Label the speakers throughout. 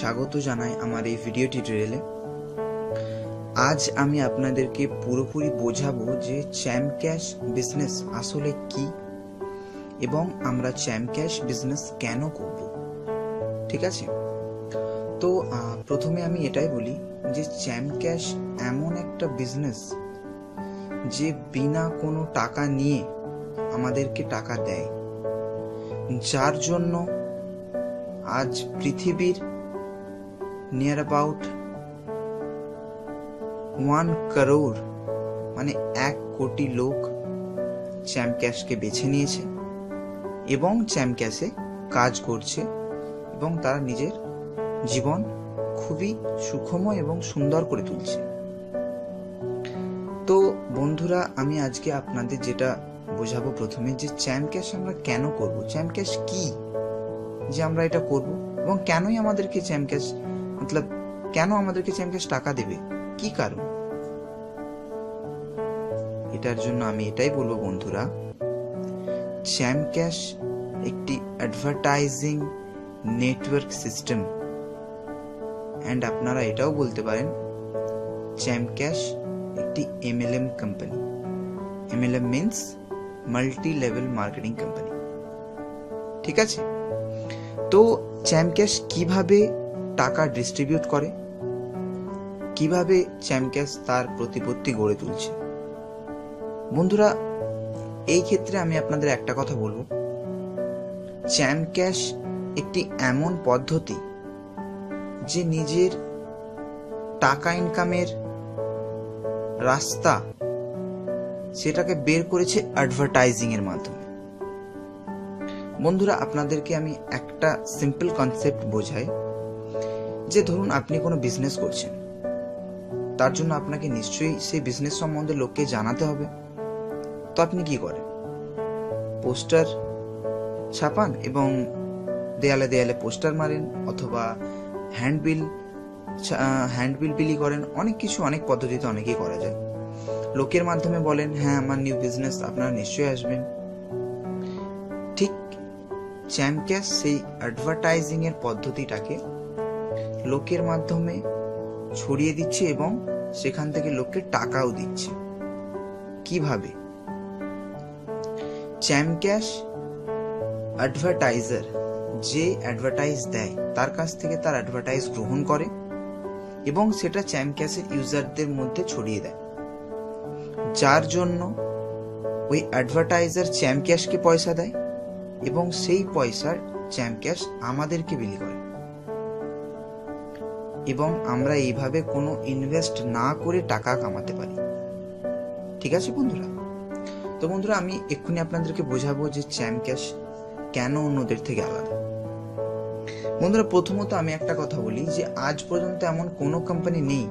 Speaker 1: স্বাগত জানাই আমার এই ভিডিও টিউটোরিয়ালে। আজ আমি আপনাদেরকে পুরোপুরি বোঝাবো যে চ্যাম্প ক্যাশ বিজনেস আসলে কি এবং আমরা চ্যাম্প ক্যাশ বিজনেস কেন করব। ঠিক আছে, তো প্রথমে আমি এটাই বলি যে চ্যাম্প ক্যাশ এমন একটা বিজনেস যে বিনা কোনো টাকা নিয়ে আমাদেরকে টাকা দেয়, যার জন্য আজ পৃথিবীর নিয়ার অ্যাবাউট 1 crore মানে 1 কোটি লোক চ্যাম্প ক্যাশকে বেছে নিয়েছে এবং চ্যাম্প ক্যাশে কাজ করছে এবং তারা নিজের জীবন খুবই সুখময় এবং সুন্দর করে তুলছে। তো বন্ধুরা, আমি আজকে আপনাদের যেটা বোঝাবো প্রথমে যে চ্যাম্প ক্যাশ আমরা কেন করব, চ্যাম্প ক্যাশ কি, যে আমরা এটা করব এবং কেনই আমাদেরকে চ্যাম্প ক্যাশ কেন আমাদেরকে চ্যাম্প ক্যাশ টাকা দেবে, কি কারণ। এটার জন্য আমি এটাই বলবো বন্ধুরা, চ্যাম্প ক্যাশ একটি অ্যাডভার্টাইজিং নেটওয়ার্ক সিস্টেম অ্যান্ড আপনারা এটাও বলতে পারেন চ্যাম্প ক্যাশ একটি MLM company. MLM means multi level marketing company. ঠিক আছে, তো চ্যাম্প ক্যাশ কিভাবে টাকা ডিস্ট্রিবিউট করে, কিভাবে চ্যাম্প ক্যাশ তার প্রতিপত্তি গড়ে তুলছে। বন্ধুরা, এই ক্ষেত্রে আমি আপনাদের একটা কথা বলবো, চ্যাম্প ক্যাশ একটি এমন পদ্ধতি যে নিজের টাকা ইনকামের রাস্তা সেটাকে বের করেছে অ্যাডভার্টাইজিং এর মাধ্যমে। বন্ধুরা, আপনাদেরকে আমি একটা সিম্পল কনসেপ্ট বোঝাই যে ধরুন আপনি কোনো বিজনেস করছেন, তার জন্য আপনাকে নিশ্চয়ই সেই বিজনেস সম্বন্ধে লোককে জানাতে হবে। তো আপনি কি করেন, পোস্টার ছাপান এবং দেয়ালে দেয়ালে পোস্টার মারেন, অথবা হ্যান্ডবিল বিলি করেন। অনেক কিছু, অনেক পদ্ধতিতে অনেকেই করা যায়। লোকের মাধ্যমে বলেন হ্যাঁ আমার নিউ বিজনেস, আপনারা নিশ্চয়ই আসবেন। ঠিক চ্যাম্প ক্যাশ সেই অ্যাডভার্টাইজিং এর পদ্ধতিটাকে লোকের মাধ্যমে ছড়িয়ে দিচ্ছে এবং সেখান থেকে লোককে টাকাও দিচ্ছে। কিভাবে? চ্যাম্প ক্যাশ অ্যাডভার্টাইজার যে অ্যাডভার্টাইজ দেয় তার কাছ থেকে তার অ্যাডভার্টাইজ গ্রহণ করে এবং সেটা চ্যাম্প ক্যাশের ইউজারদের মধ্যে ছড়িয়ে দেয়, যার জন্য ওই অ্যাডভার্টাইজার চ্যাম্প ক্যাশকে পয়সা দেয় এবং সেই পয়সার চ্যাম্প ক্যাশ আমাদেরকে বিলি করে এবং আমরা এইভাবে কোনো ইনভেস্ট না করে টাকা কামাতে পারি। ঠিক আছে বন্ধুরা, তো বন্ধুরা আমি এক্ষুনি আপনাদেরকে বোঝাবো যে চ্যাম্প ক্যাশ কেন অন্যদের থেকে আলাদা। বন্ধুরা, প্রথমত আমি একটা কথা বলি যে আজ পর্যন্ত এমন কোনো কোম্পানি নেই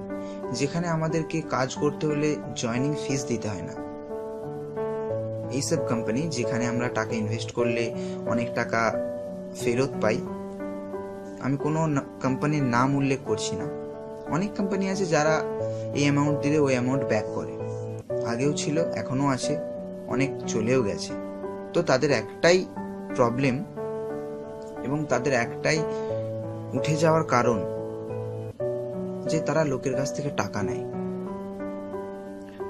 Speaker 1: যেখানে আমাদেরকে কাজ করতে হলে জয়নিং ফিস দিতে হয় না। এইসব কোম্পানি যেখানে আমরা টাকা ইনভেস্ট করলে অনেক টাকা ফেরত পাই, আমি কোনো কোম্পানির নাম উল্লেখ করছি না। অনেক কোম্পানি আছে যারা এই অ্যামাউন্ট দিলে ওই অ্যামাউন্ট ব্যাক করে, আগেও ছিল, এখনো আছে, অনেক চলেও গেছে। তো তাদের একটাই প্রবলেম এবং তাদের একটাই উঠে যাওয়ার কারণ যে তারা লোকের কাছ থেকে টাকা নেয়।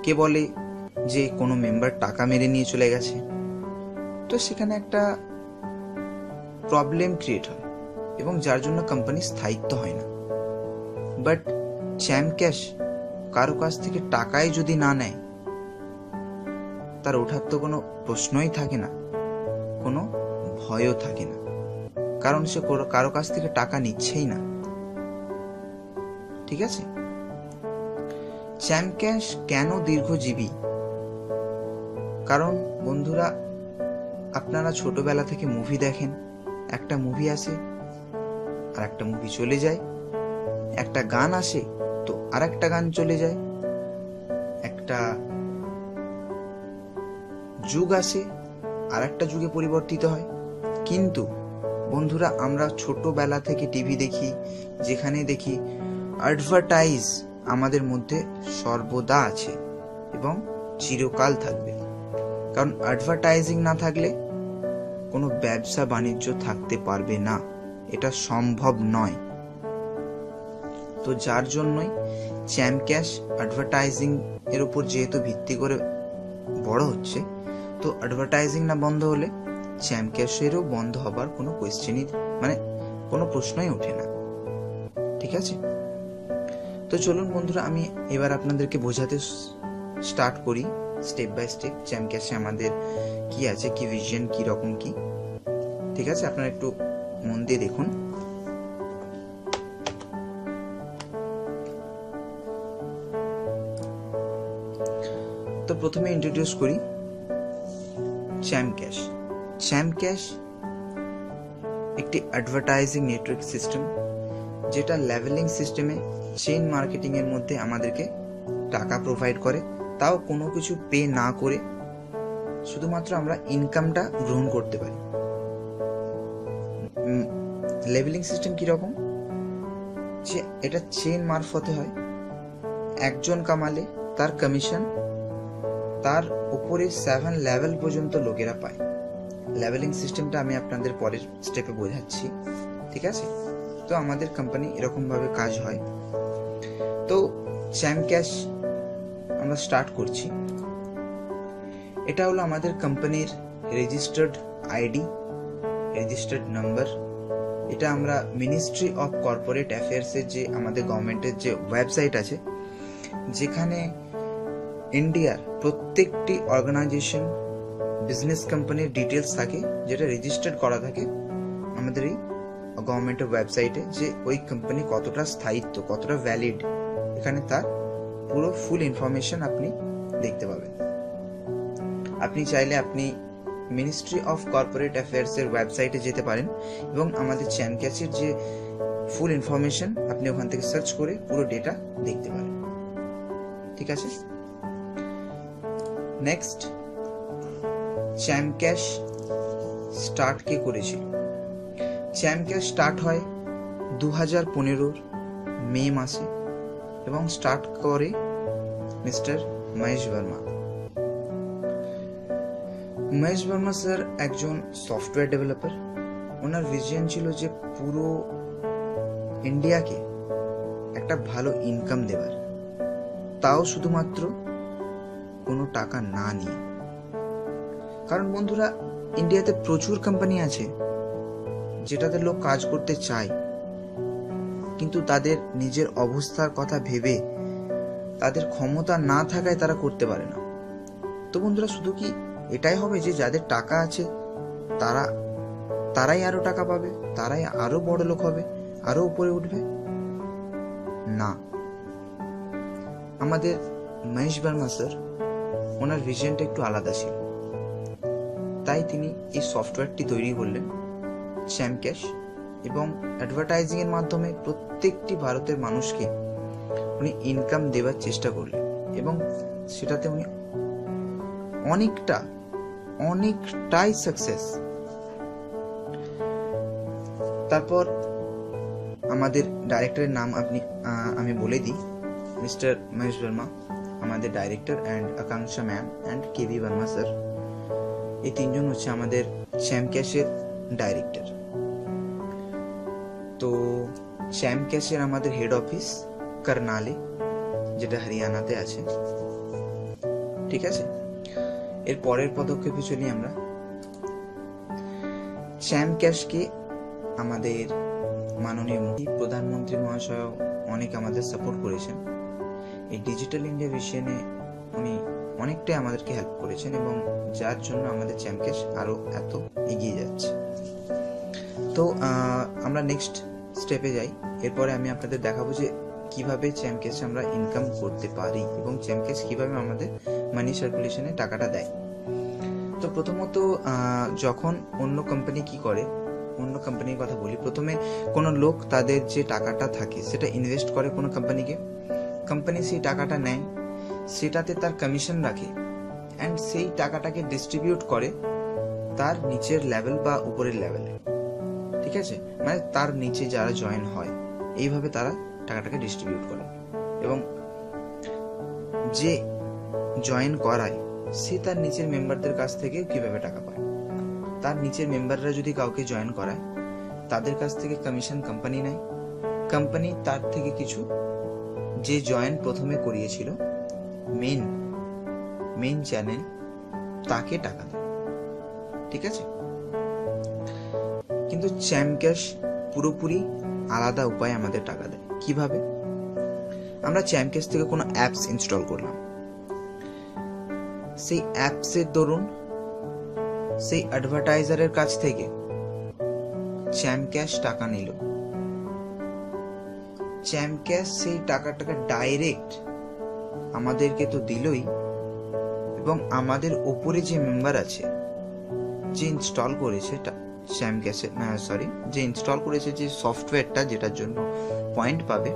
Speaker 1: কে বলে যে কোনো মেম্বার টাকা মেরে নিয়ে চলে গেছে, তো সেখানে একটা প্রবলেম ক্রিয়েট হয় এবং যার জন্য কোম্পানির স্থায়িত্ব হয় না। বাট চ্যাম্প ক্যাশ কারো কাছ থেকে টাকাই যদি না নেয়, তার ওঠার তো কোনো প্রশ্নই থাকে না, কোনো ভয়ও থাকে না, কারণ সে কারো কাছ থেকে টাকা নিচ্ছেই না। ঠিক আছে, চ্যাম্প ক্যাশ কেন দীর্ঘজীবী? কারণ বন্ধুরা, আপনারা ছোটবেলা থেকে মুভি দেখেন, একটা মুভি আসে আর একটা মুভি চলে যায়, একটা গান আসে তো আর একটা গান চলে যায়, একটা যুগ আসে আর একটা যুগে পরিবর্তিত হয়। কিন্তু বন্ধুরা, আমরা ছোটবেলা থেকে টিভি দেখি, যেখানে দেখি অ্যাডভার্টাইজ আমাদের মধ্যে সর্বদা আছে এবং চিরকাল থাকবে। কারণ অ্যাডভার্টাইজিং না থাকলে কোনো ব্যবসা বাণিজ্য থাকতে পারবে না, এটা সম্ভব নয়। তো যার জন্যই চ্যাম্প ক্যাশ অ্যাডভার্টাইজিং এর উপর যেহেতু ভিত্তি করে বড় হচ্ছে, তো অ্যাডভার্টাইজিং না বন্ধ হলে চ্যাম্প ক্যাশেরও বন্ধ হবার কোনো কোয়েশ্চেনই মানে কোনো প্রশ্নই ওঠে না। ঠিক আছে, তো চলুন বন্ধুরা, আমি এবার আপনাদেরকে বোঝাতে স্টার্ট করি স্টেপ বাই স্টেপ চ্যাম্প ক্যাশে আমাদের কি আছে, কি ভিশন, কি রকম কি। ঠিক আছে, আপনারা একটু মন দিয়ে দেখুন। তো প্রথমে ইন্ট্রোডিউস করি চ্যাম্প ক্যাশ। চ্যাম্প ক্যাশ একটি অ্যাডভার্টাইজিং নেটওয়ার্ক সিস্টেম, যেটা লেভেলিং সিস্টেমে চেইন মার্কেটিং এর মধ্যে আমাদেরকে টাকা প্রোভাইড করে, তাও কোনো কিছু পে না করে শুধুমাত্র আমরা ইনকামটা গ্রহণ করতে পারি। লেভেলিং সিস্টেম কিরকম, যে এটা চেইন মারফতে হয়, একজন কামালে তার কমিশন তার উপরে 7 লেভেল পর্যন্ত লোকেরা পায়। লেভেলিং সিস্টেমটা আমি আপনাদের পরের স্টেপে বোঝাচ্ছি। ঠিক আছে, তো আমাদের কোম্পানি এরকম ভাবে কাজ হয়। তো চ্যাম্প ক্যাশ আমরা স্টার্ট করছি। এটা হলো আমাদের কোম্পানির রেজিস্টার্ড আইডি, রেজিস্টার্ড নাম্বার। এটা আমরা মিনিস্ট্রি অফ কর্পোরেট অ্যাফেয়ার্সের যে আমাদের গভর্নমেন্টের যে ওয়েবসাইট আছে, যেখানে ইন্ডিয়ার প্রত্যেকটি অর্গানাইজেশন বিজনেস কোম্পানির ডিটেলস থাকে, যেটা রেজিস্টার্ড করা থাকে আমাদের এই গভর্নমেন্টের ওয়েবসাইটে, যে ওই কোম্পানি কতটা স্থায়িত্ব, কতটা ভ্যালিড, এখানে তার পুরো ফুল ইনফরমেশন আপনি দেখতে পাবেন। আপনি চাইলে আপনি মিনিস্ট্রি অফ কর্পোরেট অ্যাফেয়ার্স এর ওয়েবসাইটে যেতে পারেন এবং আমাদের চ্যাম্প ক্যাশের যে ফুল ইনফরমেশন আপনি ওখান থেকে সার্চ করে পুরো ডেটা দেখতে পারেন। ঠিক আছে, নেক্সট, চ্যাম্প ক্যাশ স্টার্ট কে করেছিল? চ্যাম্প ক্যাশ স্টার্ট হয় 2015 মে মাসে এবং স্টার্ট করে মিস্টার মহেশ বর্মা। মহেশ বর্মা স্যার একজন সফটওয়্যার ডেভেলপার। ওনার ভিশন ছিল যে পুরো ইন্ডিয়াকে একটা ভালো ইনকাম দেবার, তাও শুধুমাত্র কোনো টাকা না নিয়ে। কারণ বন্ধুরা, ইন্ডিয়াতে প্রচুর কোম্পানি আছে যেটাতে লোক কাজ করতে চায়, কিন্তু তাদের নিজের অবস্থার কথা ভেবে তাদের ক্ষমতা না থাকায় তারা করতে পারে না। তো বন্ধুরা, শুধু কি এটাই হবে যে যাদের টাকা আছে তারাই আরো টাকা পাবে, তারাই আরো বড় লোক হবে, আরো উপরে উঠবে? না, আমাদের মহেশ বর্মা স্যার, ওনার ভিশনটা একটু আলাদা ছিল, তাই তিনি এই সফটওয়্যারটি তৈরি করলেন চ্যাম্প ক্যাশ, এবং অ্যাডভার্টাইজিং এর মাধ্যমে প্রত্যেকটি ভারতের মানুষকে উনি ইনকাম দেওয়ার চেষ্টা করলেন এবং সেটাতে উনি অনেকটাই সাকসেস। তারপর আমাদের ডাইরেক্টরের নাম আমি বলে দিই, মিস্টার মহেশ বর্মা আমাদের director, and Akanksha ma'am and K V Verma sir, এই তিনজন হচ্ছে আমাদের চ্যাম্প ক্যাশের ডাইরেক্টর। তো চ্যাম্প ক্যাশের আমাদের হেড অফিস করনালে, যেটা হরিয়ানাতে আছে। ঠিক আছে, এর পরের পদক্ষেপে চলি আমরা। চ্যাম্প ক্যাশকে আমাদের মাননীয় প্রধানমন্ত্রী মহাশয় অনেক আমাদের সাপোর্ট করেছেন। এই ডিজিটাল ইন্ডিয়া ভিশনে উনি অনেকটাই আমাদেরকে হেল্প করেছেন এবং যার জন্য আমাদের চ্যাম্প ক্যাশ আরো এত এগিয়ে যাচ্ছে। তো আমরা নেক্সট স্টেপে যাই। এরপরে আমি আপনাদের দেখাবো যে কিভাবে চ্যাম্প ক্যাশে আমরা ইনকাম করতে পারি এবং চ্যাম্প ক্যাশ কিভাবে আমাদের মানি সার্কুলেশনে টাকাটা দেয়। তো প্রথমত যখন অন্য কোম্পানি কি করে, অন্য কোম্পানির কথা বলি। প্রথমে কোনো লোক তাদের যে টাকাটা থাকে সেটা ইনভেস্ট করে কোনো কোম্পানিকে, কোম্পানি সেই টাকাটা নেয়, সেটাতে তার কমিশন রাখে অ্যান্ড সেই টাকাটাকে ডিস্ট্রিবিউট করে তার নিচের লেভেল বা উপরের লেভেলে। ঠিক আছে, মানে তার নিচে যারা জয়েন হয়, এইভাবে তারা টাকাটাকে ডিস্ট্রিবিউট করে এবং যে জয়েন করায় সে তার নিচের মেম্বারদের কাছ থেকে কিভাবে টাকা পায়। তার নিচের মেম্বাররা যদি কাউকে জয়েন করায়, তাদের কাছ থেকে কমিশন কোম্পানি নেয়, কোম্পানি তার থেকে কিছু যে জয়েন প্রথমে করিয়েছিল মেন চ্যানেল তাকে টাকা দেয়, ঠিক আছে। কিন্তু চ্যাম্প ক্যাশ পুরোপুরি আলাদা উপায়ে আমাদের টাকা দেয়। কিভাবে? আমরা চ্যাম্প ক্যাশ থেকে কোনো অ্যাপস ইনস্টল করলাম, সেই অ্যাপসের দরুন সেই অ্যাডভার্টাইজারের কাছ থেকে চ্যাম্প ক্যাশ টাকা নিল। চ্যাম্প ক্যাশ সেই টাকাটাকে ডাইরেক্ট আমাদেরকে তো দিলই, এবং আমাদের ওপরে যে মেম্বার আছে, যে ইনস্টল করেছে চ্যাম্প ক্যাশে যে ইনস্টল করেছে যে সফটওয়্যারটা যেটার জন্য পয়েন্ট পাবে,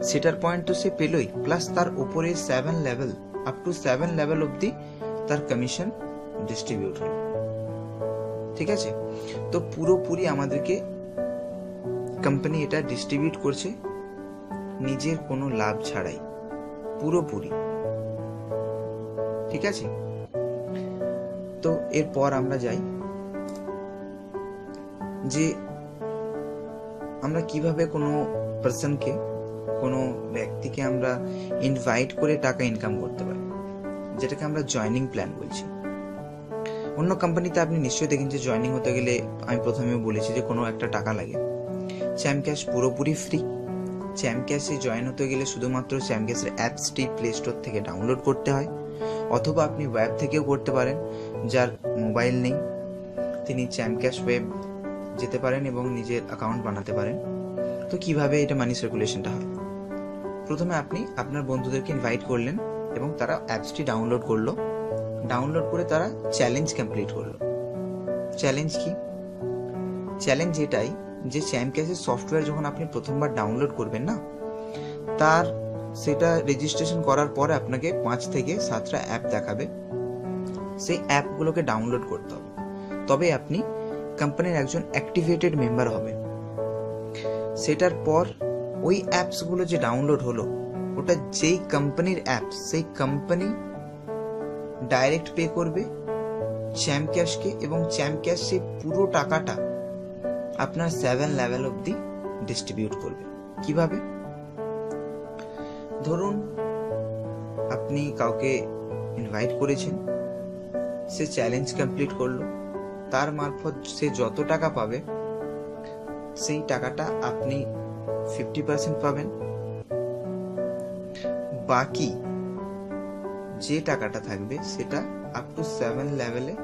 Speaker 1: সেটার পয়েন্ট তো সে পেলই, প্লাস তার উপরে 7 লেভেল আপ টু 7 লেভেল অবধি তার কমিশন ডিস্ট্রিবিউট হলো, ঠিক আছে। তো পুরোপুরি আমাদেরকে কোম্পানি এটা ডিস্ট্রিবিউট করছে নিজের কোনো লাভ ছাড়াই, পুরোপুরি, ঠিক আছে। তো এরপর আমরা যাই যে আমরা কিভাবে কোনো পার্সনকে, কোনো ব্যক্তিকে আমরা ইনভাইট করে টাকা ইনকাম করতে পারি, যেটাকে আমরা জয়নিং প্ল্যান বলছি। অন্য কোম্পানিতে আপনি নিশ্চয়ই দেখেন যে জয়নিং হতে গেলে, আমি প্রথমেও বলেছি যে কোনো একটা টাকা লাগে। চ্যাম্প ক্যাশ পুরোপুরি ফ্রি। চ্যাম্প ক্যাশে জয়েন হতে গেলে শুধুমাত্র চ্যাম্প ক্যাশের অ্যাপসটি প্লে স্টোর থেকে ডাউনলোড করতে হয়, অথবা আপনি ওয়েব থেকেও করতে পারেন। যার মোবাইল নেই তিনি চ্যাম্প ক্যাশ ওয়েব যেতে পারেন এবং নিজের অ্যাকাউন্ট বানাতে পারেন। তো কিভাবে এটা মানি সার্কুলেশনটা হয়? প্রথমে আপনি আপনার বন্ধুদেরকে ইনভাইট করলেন এবং তারা অ্যাপসটি ডাউনলোড করলো, ডাউনলোড করে তারা চ্যালেঞ্জ কমপ্লিট করলো। চ্যালেঞ্জ কি? চ্যালেঞ্জ এটাই যে চ্যাম্প ক্যাশের সফটওয়্যার যখন আপনি প্রথমবার ডাউনলোড করবেন না, তার সেটা রেজিস্ট্রেশন করার পরে আপনাকে 5 থেকে 7টা অ্যাপ দেখাবে। সেই অ্যাপগুলোকে ডাউনলোড করতে হবে, তবে আপনি কোম্পানির একজন অ্যাক্টিভেটেড মেম্বার হবেন। সেটার পর ওই অ্যাপসগুলো যে ডাউনলোড হলো, ওটা যেই কোম্পানির অ্যাপ, সেই কোম্পানি ডাইরেক্ট পে করবে চ্যাম্প ক্যাশকে, এবং চ্যাম্প ক্যাশ সেই পুরো টাকাটা আপনার 7 লেভেল অবধি ডিস্ট্রিবিউট করবে। কিভাবে? ধরুন আপনি কাউকে ইনভাইট করেছেন, সে চ্যালেঞ্জ কমপ্লিট করলো, তার মারফত সে যত টাকা পাবে সেই টাকাটা আপনি 50% পাবেন, বাকি যে টাকাটা থাকবে সেটা আপ টু 7 লেভেলে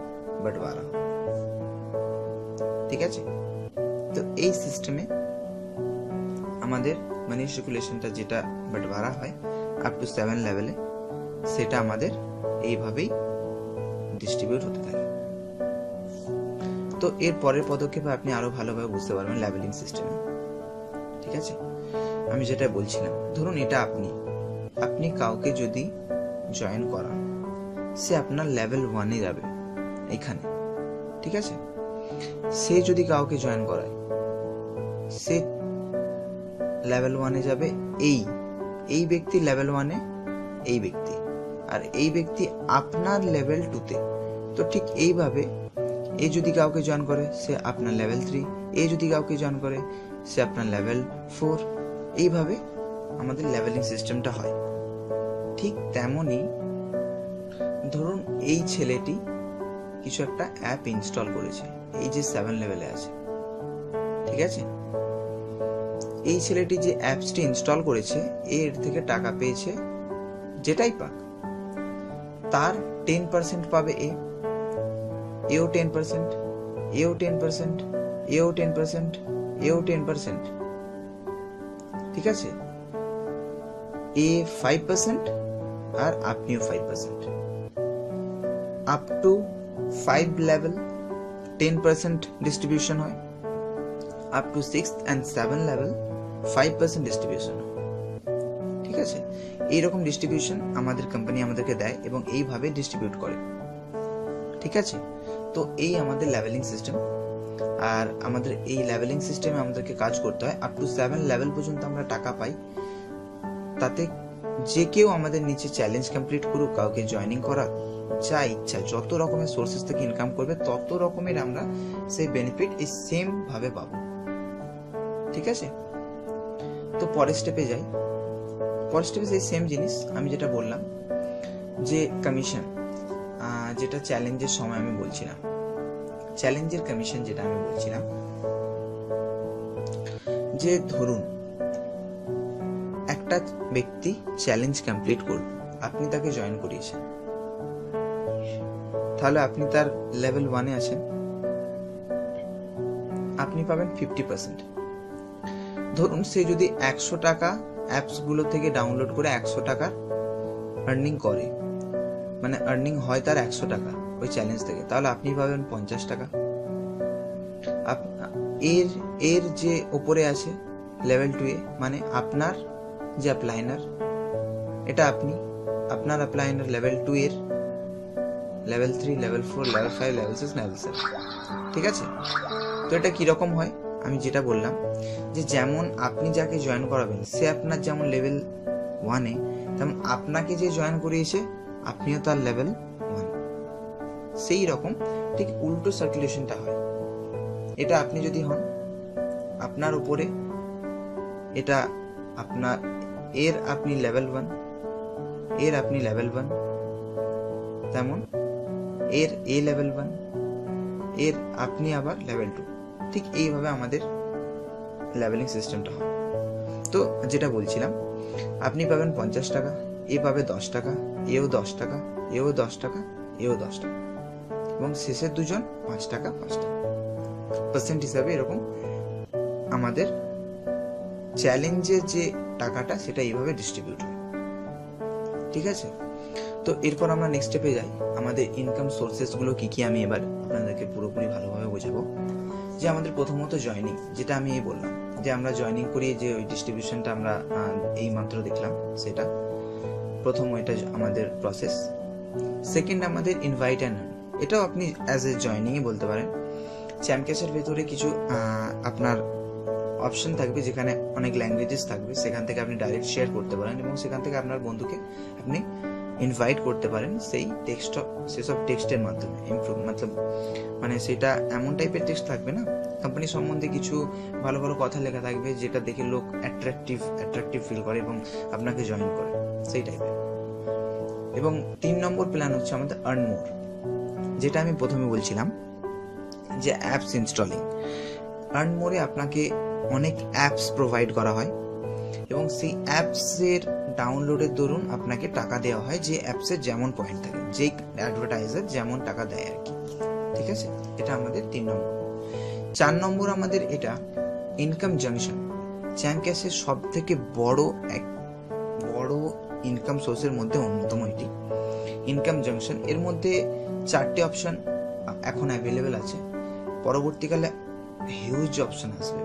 Speaker 1: বাটবারা হবে, ঠিক আছে। তো এই সিস্টেমে আমাদের মানি সার্কুলেশনটা যেটা বাটবারা হয় আপ টু 7 লেভেলে, সেটা আমাদের এইভাবেই ডিস্ট্রিবিউট হতে থাকে। তো এর পরের পদক্ষেপে আপনি আরো ভালোভাবে বুঝতে পারবেন লেভেলিং সিস্টেমে, ঠিক আছে। আমি যেটা বলছিলাম, ধরুন এটা আপনি কাউকে যদি জয়েন করান, সে আপনার লেভেল 1-এ যাবে এখানে, ঠিক আছে। সে যদি কাউকে জয়েন করায়, সে লেভেল 1-এ যাবে, এই ব্যক্তি লেভেল 1-এ, এই ব্যক্তি, আর এই ব্যক্তি আপনার লেভেল 2-তে। তো ঠিক এইভাবে এ যদি কাউকে জয়েন করে, সে আপনার লেভেল 3, এ যদি কাউকে জয়েন করে, সে আপনার লেভেল 4। এইভাবে আমাদের লেভেলিং সিস্টেমটা হয়। ঠিক তেমনই ধরুন এই ছেলেটি কিছু একটা অ্যাপ ইনস্টল করেছে, এই যে 7 লেভেলে আছে, ঠিক আছে। এই ছেলেটি যে অ্যাপসটি ইনস্টল করেছে, এর থেকে টাকা পেয়েছে, যেটাই পাক তার 10% পাবে এও 10%, এও 10%, এও 10%, এও 10%, ঠিক আছে। এ 5% আর আপনিও 5%। আপ টু 5 লেভেল 10% ডিস্ট্রিবিউশন হয়, up to 6th and 7 level 5% distribution হয়, ঠিক আছে। এইরকম ডিস্ট্রিবিউশন আমাদের কোম্পানি আমাদেরকে দেয় এবং এইভাবে ডিস্ট্রিবিউট করে, ঠিক আছে। তো এই আমাদের লেভেলিং সিস্টেম, আর আমাদের এই লেভেলিং সিস্টেমে আমাদেরকে কাজ করতে হয়। আপ টু 7 লেভেল পর্যন্ত আমরা টাকা পাই, তাতে যে কেউ আমাদের নিচে চ্যালেঞ্জ কমপ্লিট করুক, কাউকে জয়েনিং করা, যা ইচ্ছা যত রকমের সোর্সেস থেকে ইনকাম করবে, তত রকমের আমরা সেই বেনিফিট এই সেম ভাবে পাবো, ঠিক আছে। তো পরের স্টেপে যাই। পরের স্টেপে সেই সেম জিনিস আমি যেটা বললাম যে কমিশন, যেটা চ্যালেঞ্জের সময় আমি বলছিলাম, চ্যালেঞ্জের কমিশন যেটা আমি বলছিলাম, যে ধরুন একটা ব্যক্তি চ্যালেঞ্জ কমপ্লিট করল, আপনি তাকে জয়েন করিয়েছেন, তাহলে আপনি তার লেভেল 1-এ আছেন, আপনি পাবেন 50%। ধরুন সে যদি 100 টাকা অ্যাপসগুলো থেকে ডাউনলোড করে 100 টাকা আর্নিং করে, মানে আর্নিং হয় তার 100 টাকা ওই চ্যালেঞ্জ থেকে, তাহলে আপনি পাবেন 50 টাকা। এর যে ওপরে আছে লেভেল 2-এ, মানে আপনার যে অ্যাপ্লাইনার, এটা আপনি, আপনার অ্যাপ্লাইনার লেভেল 2 এর, level 3, level 4, level 5, level 6, level 7, ঠিক আছে? তো এটা কিরকম হয় আমি যেটা বললাম, যে যেমন আপনি যাকে জয়েন করাবেন সে আপনার যেমন লেভেল 1-এ, তেমন আপনাকে যে জয়েন করিয়েছে আপনিও তার লেভেল 1, সেই রকম ঠিক উল্টো সার্কুলেশনটা হয়। এটা আপনি যদি হন, আপনার উপরে এটা আপনার, এর আপনি লেভেল 1, এর আপনি লেভেল 1, তেমন এর এ লেভেল 1, এর আপনি আবার লেভেল 2, ঠিক এইভাবে আমাদের লেভেলিং সিস্টেমটা হয়। তো যেটা বলছিলাম, আপনি পাবেন 50 টাকা, এ পাবে 10 টাকা, এও 10 টাকা, এও 10 টাকা, এও 10 টাকা, এবং শেষের দুজন 5 টাকা 5 টাকা পার্সেন্ট হিসাবে এরকম আমাদের চ্যালেঞ্জের যে টাকাটা সেটা এইভাবে ডিস্ট্রিবিউট হয়, ঠিক আছে? তো এরপর আমরা নেক্সট স্টেপে যাই। আমাদের ইনকাম সোর্সেসগুলো কি কি আমি এবার আপনাদেরকে পুরোপুরি ভালোভাবে বোঝাবো। যে আমাদের প্রথমত জয়নিং, যেটা আমি বললাম যে আমরা জয়নিং করি, যে ওই ডিস্ট্রিবিউশনটা আমরা এই মাত্র দেখলাম, সেটা প্রথম, এটা আমাদের প্রসেস। সেকেন্ড আমাদের ইনভাইট অ্যান্ড আর্ন, এটাও আপনি অ্যাজ এ জয়নিংই বলতে পারেন। চ্যাম্পক্যাশের ভেতরে কিছু আপনার অপশন থাকবে, যেখানে অনেক ল্যাঙ্গুয়েজেস থাকবে, সেখান থেকে আপনি ডাইরেক্ট শেয়ার করতে পারেন এবং সেখান থেকে আপনার বন্ধুকে আপনি ইনভাইট করতে পারেন সেই টেক্সট, সেসব টেক্সটের মাধ্যমে। মানে সেটা এমন টাইপের টেক্সট থাকবে না, কোম্পানি সম্বন্ধে কিছু ভালো ভালো কথা লেখা থাকবে, যেটা দেখে লোক অ্যাট্রাকটিভ ফিল করে এবং আপনাকে জয়েন করে, সেই টাইপের। এবং 3 নম্বর প্ল্যান হচ্ছে আমাদের আর্ন মোর, যেটা আমি প্রথমে বলছিলাম যে অ্যাপস ইনস্টলিং। আর্ন মোরে আপনাকে অনেক অ্যাপস প্রোভাইড করা হয় এবং সেই অ্যাপসের ডাউনলোডের দরুন আপনাকে টাকা দেওয়া হয়, যে অ্যাপসের যেমন পয়েন্ট থাকে, যেই অ্যাডভার্টাইজার যেমন টাকা দেয় আর কি, ঠিক আছে? এটা আমাদের 3 নম্বর। 4 নম্বর আমাদের এটা ইনকাম জাংশন। চ্যাম্পক্যাশের সব থেকে বড় ইনকাম সোর্সের মধ্যে অন্যতম এটি ইনকাম জাংশন। এর মধ্যে 4টে অপশন এখন অ্যাভেলেবেল আছে, পরবর্তীকালে হিউজ অপশন আসবে,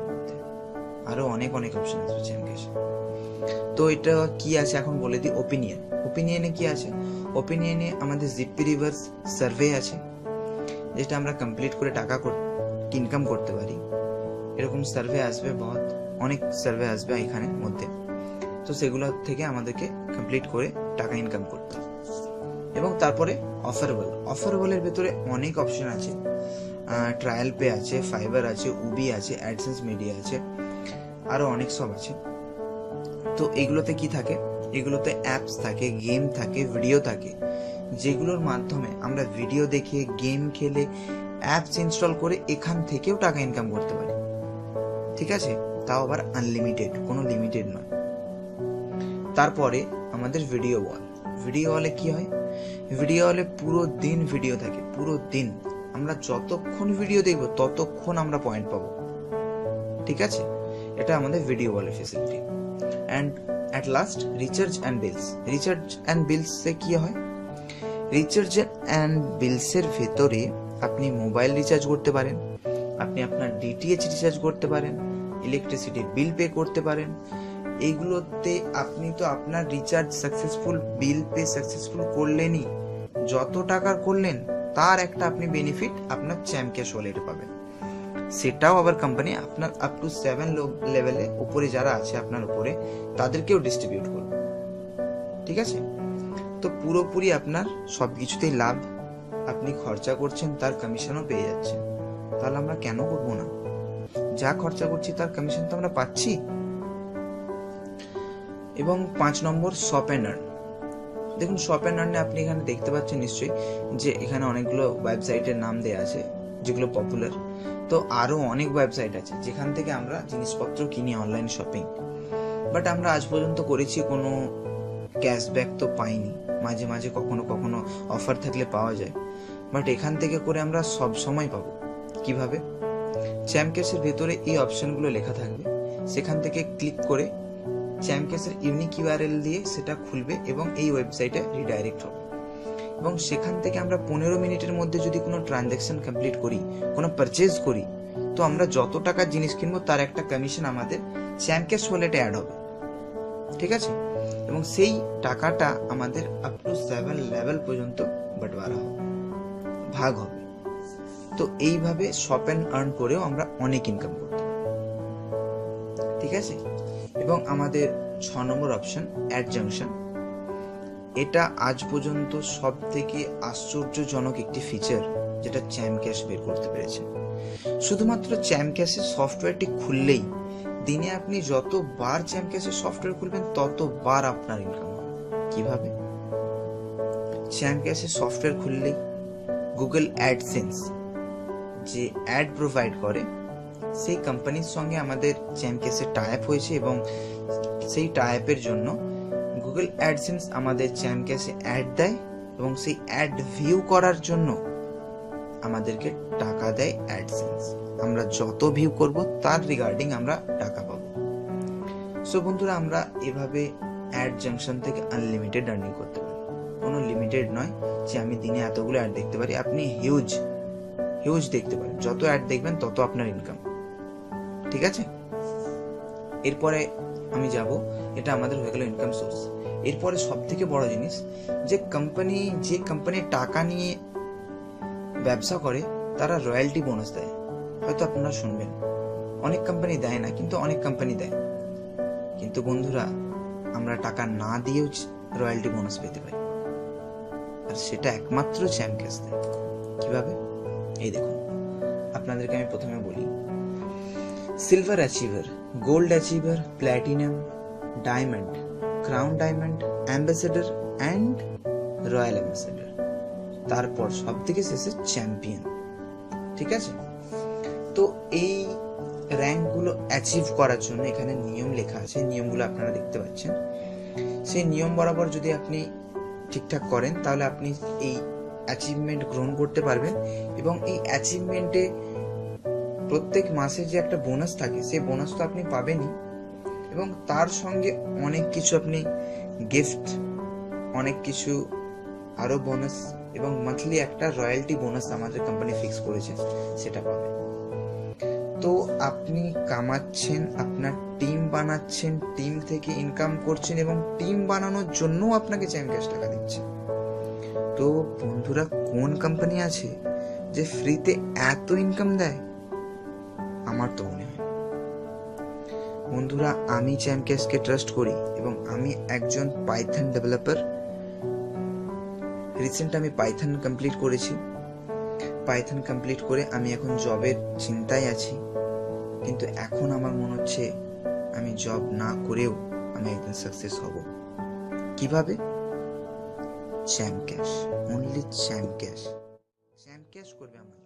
Speaker 1: আরো অনেক অপশন আসবে চ্যাম্পক্যাশে। তো এটা কি আছে এখন বলে দিই। ওপিনিয়নে কি আছে? ওপিনিয়নে আমাদের জিপি রিভার্স সার্ভে আছে, যেটা আমরা কমপ্লিট করে টাকা ইনকাম করতে পারি। এরকম সার্ভে আসবে, অনেক সার্ভে আসবে এখানে মধ্যে, তো সেগুলো থেকে আমাদেরকে কমপ্লিট করে টাকা ইনকাম করতে হবে। এবং তারপরে অফারেবলের ভেতরে অনেক অপশন আছে, ট্রায়াল পে আছে, ফাইবার আছে, উবি আছে, অ্যাডসেন্স মিডিয়া আছে, আরো অনেক সব আছে। তো এগুলোতে কি থাকে? এগুলোতে অ্যাপস থাকে, গেম থাকে, ভিডিও থাকে, যেগুলোর মাধ্যমে আমরা ভিডিও দেখে, গেম খেলে, অ্যাপস ইনস্টল করে এখান থেকেও টাকা ইনকাম করতে পারি, ঠিক আছে? তাও আবার আনলিমিটেড, কোনো লিমিটেড নয়। তারপরে আমাদের ভিডিও ওয়ালে কি হয়? ভিডিও ওয়ালে পুরো দিন ভিডিও থাকে, পুরো দিন আমরা যতক্ষণ ভিডিও দেখবো ততক্ষণ আমরা পয়েন্ট পাবো, ঠিক আছে? এটা আমাদের ভিডিও ওয়ালের facility. And at last recharge and bills কি হয়? রিচার্জ অ্যান্ড বিলসের ভেতরে আপনি মোবাইল রিচার্জ করতে পারেন, আপনি আপনার ডিটিএইচ রিচার্জ করতে পারেন, ইলেকট্রিসিটি বিল পে করতে পারেন। এইগুলোতে আপনি তো আপনার recharge successful, bill pay successful করলেনই, যত টাকার করলেন তার একটা আপনি বেনিফিট আপনার চ্যাম্পক্যাশ ওয়ালেটে পাবেন। সেটাও আবার কোম্পানি আপনার আপ টু 7 লেভেলে উপরে যারা আছে আপনার উপরে, তাদেরকেও ডিস্ট্রিবিউট করবে, ঠিক আছে? তো পুরোপুরি আপনার সবকিছুতেই লাভ, আপনি খরচা করছেন তার কমিশনও পেয়ে যাচ্ছেন। তাহলে আমরা কেন করবো না? যা খরচা করছি তার কমিশন তো আমরা পাচ্ছি, এবং 5 নম্বর শপ অ্যান্ড আর্ন। দেখুন শপ অ্যান্ড আর্নে আপনি এখানে দেখতে পাচ্ছেন নিশ্চয়ই যে এখানে অনেকগুলো ওয়েবসাইটের নাম দেওয়া আছে যেগুলো পপুলার। তো আরও অনেক ওয়েবসাইট আছে যেখান থেকে আমরা জিনিসপত্র কিনি, অনলাইন শপিং। বাট আমরা আজ পর্যন্ত করেছি কোনো ক্যাশব্যাক তো পাইনি। মাঝে মাঝে কখনো কখনো অফার থাকলে পাওয়া যায়, বাট এখান থেকে করে আমরা সব সময় পাবো। কিভাবে? চ্যাম্পক্যাশের ভেতরে এই অপশনগুলো লেখা থাকবে, সেখান থেকে ক্লিক করে চ্যাম্পক্যাশের ইউনিক ইউআরএল দিয়ে সেটা খুলবে এবং এই ওয়েবসাইটে রিডাইরেক্ট হবে। এবং সেখান থেকে আমরা 15 মিনিটের মধ্যে যদি কোনো ট্রানজ্যাকশন কমপ্লিট করি, কোনো পারচেজ করি, তো আমরা যত টাকার জিনিস কিনবো তার একটা কমিশন আমাদের চ্যাম্পক্যাশ ওয়ালেটে অ্যাড হবে। ঠিক আছে? এবং সেই টাকাটা আমাদের আপ টু 7 লেভেল পর্যন্ত বাটবারা হবে, ভাগ হবে। তো এইভাবে শপ অ্যান্ড আর্ন করেও আমরা অনেক ইনকাম করতে পারি। ঠিক আছে? এবং আমাদের 6 নম্বর অপশন অ্যাড জাংশন। এটা আজ পর্যন্ত সব থেকে আশ্চর্যজনক একটি ফিচার যেটা চ্যাম্পক্যাশ বের করতে পেরেছে। শুধুমাত্র চ্যাম্পক্যাশের সফটওয়্যারটি খুললেই দিনে আপনি যতবার চ্যাম্পক্যাশের সফটওয়্যার খুলবেন ততবার আপনার ইনকাম হবে। কিভাবে? চ্যাম্পক্যাশের সফটওয়্যার খুললেই গুগল অ্যাডসেন্স যে অ্যাড প্রোভাইড করে সেই কোম্পানির সঙ্গে আমাদের চ্যাম্পক্যাশের টাই আপ হয়েছে এবং সেই টাই আপের জন্য গুগল অ্যাডসেন্স আমাদের চ্যাম্পক্যাশে অ্যাড দেয় এবং সেই অ্যাড ভিউ করার জন্য আমাদেরকে টাকা দেয় অ্যাডসেন্স। আমরা যত ভিউ করব তার রিগার্ডিং আমরা টাকা পাবো। সো বন্ধুরা, আমরা এভাবে অ্যাড জাংশন থেকে আনলিমিটেড আর্নিং করতে পারি। কোনো লিমিটেড নয় যে আমি দিনে এতগুলো অ্যাড দেখতে পারি। আপনি হিউজ দেখতে পারেন, যত অ্যাড দেখবেন তত আপনার ইনকাম। ঠিক আছে? এরপরে আমি যাব, এটা আমাদের হয়ে গেল ইনকাম সোর্স। এরপরে সব থেকে বড় জিনিস, যে কোম্পানি টাকা নিয়ে ব্যবসা করে তারা রয়্যালটি বোনাস দেয়। হয়তো আপনারা শুনবেন অনেক কোম্পানি দেয় না, কিন্তু অনেক কোম্পানি দেয়। কিন্তু বন্ধুরা, আমরা টাকা না দিয়েও রয়্যালটি বোনাস পেতে পারি, আর সেটা একমাত্র চ্যাম্পক্যাশ দেয়। কিভাবে? এই দেখুন, আপনাদেরকে আমি প্রথমে বলি, silver achiever, gold achiever, platinum, diamond, crown diamond, ambassador and royal ambassador, তারপর সব থেকে শেষে চ্যাম্পিয়ন। ঠিক আছে? তো এই র্যাঙ্কগুলো অ্যাচিভ করার জন্য এখানে নিয়ম লেখা আছে, নিয়মগুলো আপনারা দেখতে পাচ্ছেন। সেই নিয়ম বরাবর যদি আপনি ঠিকঠাক করেন তাহলে আপনি এই অ্যাচিভমেন্ট গ্রহণ করতে পারবেন। এবং এই অ্যাচিভমেন্টে প্রত্যেক মাসে যে একটা বোনাস থাকে, সেই বোনাস তো আপনি পাবেনই, এবং তার সঙ্গে অনেক কিছু আপনি গিফট, অনেক কিছু আরো বোনাস, এবং মান্থলি একটা রয়্যালটি বোনাস আমাদের কোম্পানি ফিক্স করেছে, সেটা পাবেন। তো আপনি কামাচ্ছেন, আপনার টিম বানাচ্ছেন, টিম থেকে ইনকাম করছেন, এবং টিম বানানোর জন্য আপনাকে চ্যাম্পক্যাশ টাকা দিচ্ছে। তো বন্ধুরা, কোন কোম্পানি আছে যে ফ্রিতে এত ইনকাম দেয়? আমার তো মনে হয়। বন্ধুরা, আমি চ্যাম্পক্যাশকে ট্রাস্ট করি এবং আমি একজন পাইথন ডেভেলপার। রিসেন্ট আমি পাইথন কমপ্লিট করেছি। পাইথন কমপ্লিট করে আমি এখন জবের চিন্তায় আছি, কিন্তু এখন আমার মনে হচ্ছে আমি জব না করেও আমি একদিন সাকসেস হব। কিভাবে? চ্যাম্পক্যাশ, অনলি চ্যাম্পক্যাশ করবে আমার।